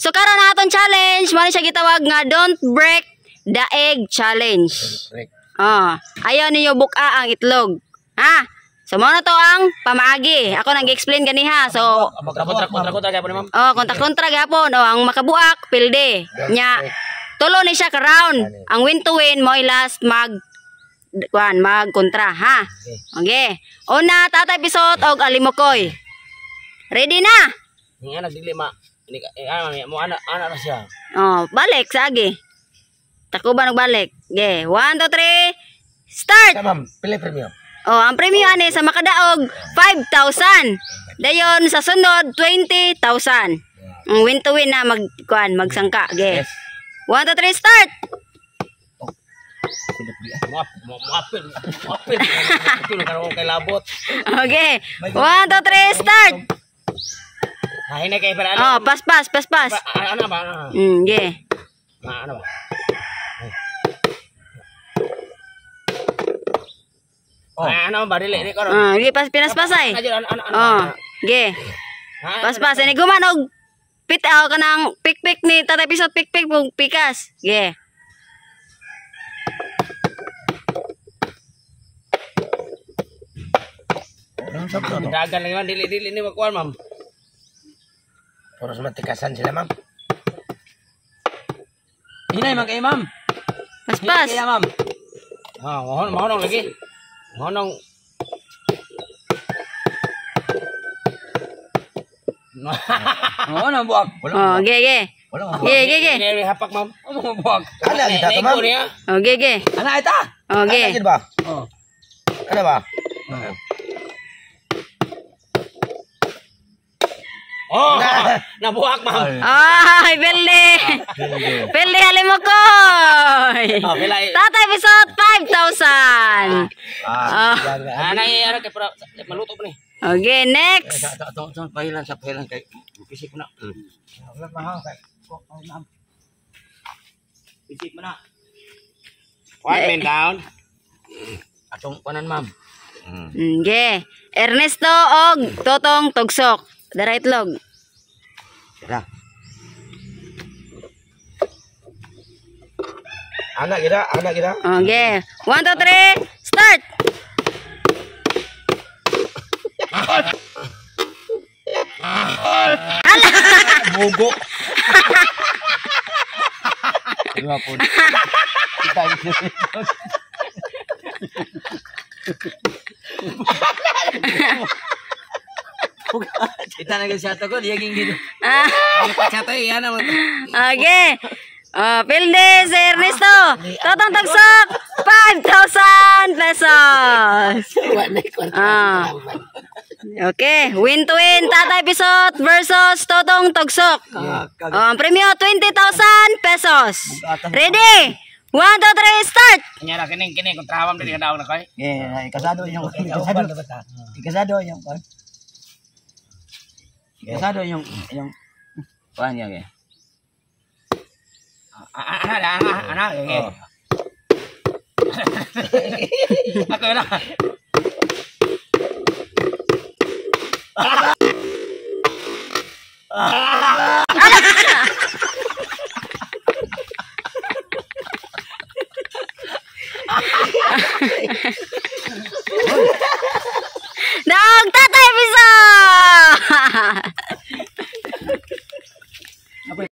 So karon na aton challenge, mo siya gitawag nga don't break the egg challenge. Ayaw ninyo buka ang itlog. Ha? So mo na to ang pamaagi. Ako nang gi-explain ganiha. So kontra gyapon ma'am. kontra gyapon. Ang makabuak pilde. Nya tulo ni siya ka round. Ang win to win mo last mag kontra ha. Okay. Una tatay pisot og alimokoy. Ready na? Nga nagdili ma. Mo ana na siya. Balik sa agi. Takuban og balik. Okay, 1 2 3. Start. Ma'am, pili premium. Ang premium ani sa makadaog 5,000. Dayon sa sunod 20,000. Ang win to win na magsangka. Okay. 1 2 3 start. Muapil kay labot. Okay. 1 2 3 start. Hina kay para pas. Ano ba? Okay. Ano ba? Ano ba dili ko? Okay, pinaspasay. Okay. Pas. Ini guman og pitaw kanang pik-pik ni tatay pisot pik-pik pug pikas. Okay. Dagan lang dili ni makuan ma'am. Puro matikasan sila ma'am. Hinay man kay ma'am. Pas. Kaya ma'am. Mahonong lagi. Mahonong. Mahonong buak. Okay. Ini hapak ma'am. Buak. Ana kita to ma'am. Okay. Ana ita. Okay. Ana ba? Ana ba? Nabuhak ma'am. Ay, Pilde halimokoy. Tatay pisot 5,000. Ano kay para maluto pa ni. Okay, next. Pahilan kay pisik mo na. Pisik mo na. One man down. Atong panan ma'am. Okay. Ernesto og Totong tugsok. Dara itlog. Dara. Anak kita. Okay. 1 2 3 start. Bogo. Dua pun. Kita kita lagi satu ko dia ging gitu. Pacato yan naman. Okay. Pilde si Ernesto. Totong tugsok 5,000 pesos. Okay, win to win tatay pisot versus Totong tugsok. Ang premyo 20,000 pesos. Ready? 1 2 3 start. Nyara kini kontrawam dari daw na kay. Kasado yung kuan ya ge. Ana ge. Ako na.